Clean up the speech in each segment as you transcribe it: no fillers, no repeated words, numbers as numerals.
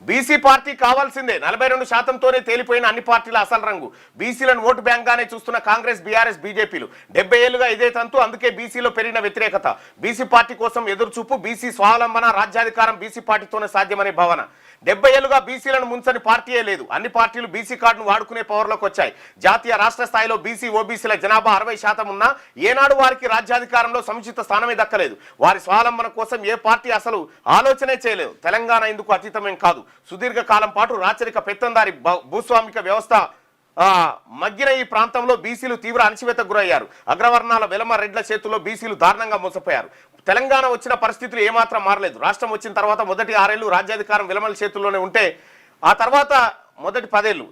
BC party కావాల్సిందే 42%తోనే తేలిపోయిన అన్ని పార్టీల అసలు రంగు. బీసీలను ఓటు బ్యాంక్ గానే చూస్తున్న కాంగ్రెస్, బీఆర్ఎస్, బీజేపీలు 70 ఏళ్లుగా ఇదే తంతు. అందుకే బీసీలో పెరిగిన వ్యతిరేకత. బీసీ పార్టీ కోసం ఎదురుచూపు. బీసీ స్వావలంబన, రాజ్యాధికారం బీసీ పార్టీతోనే సాధ్యమనే భావన. 70 ఏళ్లుగా బీసీలను ముంచని పార్టీయే లేదు. అన్ని పార్టీలు బీసీ కార్డును వాడుకునే పవర్లోకి వచ్చాయి. జాతీయ రాష్ట్ర స్థాయిలో బీసీ, ఓబీసీల జనాభా 60% ఉన్నా ఏనాడు వారికి రాజ్యాధికారంలో సముచిత స్థానమే దక్కలేదు. వారి స్వావలంబన కోసం ఏ పార్టీ అసలు ఆలోచనే చేయలేదు. తెలంగాణ ఇందుకు అతీతమేం కాదు. సుదీర్ఘ కాలం పాటు రాచరిక పెత్తందారి భూస్వామిక వ్యవస్థ మగ్గిన ఈ ప్రాంతంలో బీసీలు తీవ్ర అణచివేతకు గురయ్యారు. అగ్రవర్ణాల వెలమ రెడ్ల చేతుల్లో బీసీలు దారుణంగా మోసపోయారు. తెలంగాణ వచ్చిన పరిస్థితులు ఏమాత్రం మారలేదు. రాష్ట్రం వచ్చిన తర్వాత మొదటి 6 ఏళ్లు రాజ్యాధికారం వెలమల చేతుల్లోనే ఉంటే ఆ తర్వాత మొదటి 10 ఏళ్లు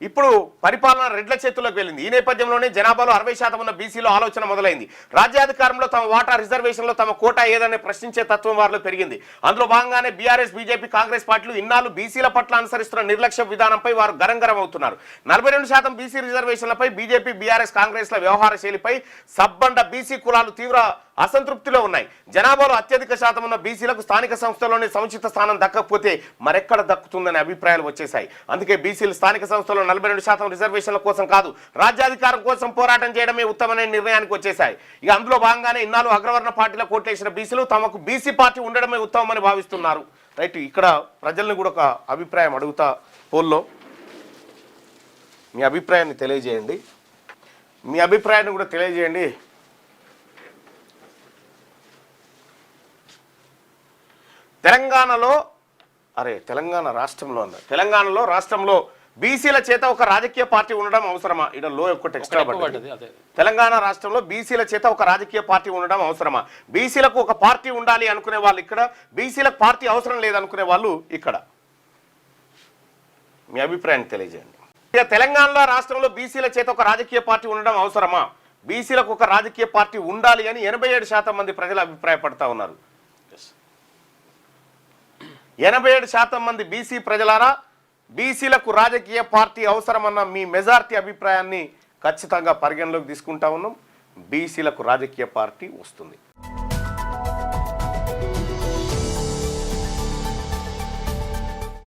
ఇప్పుడు పరిపాలన రెడ్ల చేతుల్లోకి వెళ్ళింది. ఈ నేపథ్యంలోనే జనాభాలో 60% ఉన్న బీసీలో ఆలోచన మొదలైంది. రాజ్యాధికారంలో తమ వాటా, రిజర్వేషన్లో తమ కోటా ఏదనే ప్రశ్నించే తత్వం వారిలో పెరిగింది. అందులో భాగంగానే బీఆర్ఎస్, బీజేపీ, కాంగ్రెస్ పార్టీలు ఇన్నాళ్ళు బీసీల పట్ల అనుసరిస్తున్న నిర్లక్ష్య విధానంపై వారు గరంగరం అవుతున్నారు. 42% బీసీ రిజర్వేషన్లపై బీజేపీ, బీఆర్ఎస్, కాంగ్రెస్ల వ్యవహార శైలిపై సబ్బండ బీసీ కులాలు తీవ్ర అసంతృప్తిలో ఉన్నాయి. జనాభాలో అత్యధిక శాతం ఉన్న బీసీలకు స్థానిక సంస్థల్లోనే సముచిత స్థానం దక్కకపోతే మరెక్కడ దక్కుతుందనే అభిప్రాయాలు వచ్చేశాయి. అందుకే బీసీలు స్థానిక సంస్థలో 42% రిజర్వేషన్ల కోసం కాదు, రాజ్యాధికారం కోసం పోరాటం చేయడమే ఉత్తమమైన నిర్ణయానికి వచ్చేశాయి. ఇక అందులో భాగంగానే ఇన్నాళ్ళు అగ్రవర్ణ పార్టీల కోట్లేసిన బీసీలు తమకు బీసీ పార్టీ ఉండడమే ఉత్తమమని భావిస్తున్నారు. రైట్, ఇక్కడ ప్రజల్ని కూడా ఒక అభిప్రాయం అడుగుతా. పోల్లో మీ అభిప్రాయాన్ని తెలియజేయండి. మీ అభిప్రాయాన్ని కూడా తెలియజేయండి. తెలంగాణ రాష్ట్రంలో బీసీల చేత ఒక రాజకీయ పార్టీ ఉండడం అవసరమా? ఇక్కడ లో ఒకటి ఎక్స్ట్రా పడ్డది. తెలంగాణ రాష్ట్రంలో బీసీల చేత ఒక రాజకీయ పార్టీ ఉండడం అవసరమా? బీసీలకు ఒక పార్టీ ఉండాలి అనుకునే వాళ్ళు ఇక్కడ, బీసీలకు పార్టీ అవసరం లేదనుకునే వాళ్ళు ఇక్కడ. మీ అభిప్రాయాన్ని తెలియజేయండి. ఇక తెలంగాణ రాష్ట్రంలో బీసీల చేత ఒక రాజకీయ పార్టీ ఉండడం అవసరమా? బీసీలకు ఒక రాజకీయ పార్టీ ఉండాలి అని 87% మంది ప్రజలు అభిప్రాయపడతా ఉన్నారు. 87% మంది బీసీ ప్రజలారా, బీసీలకు రాజకీయ పార్టీ అవసరమన్న మీ మెజారిటీ అభిప్రాయాన్ని ఖచ్చితంగా పరిగణలోకి తీసుకుంటా ఉన్నాం. బీసీలకు రాజకీయ పార్టీ వస్తుంది.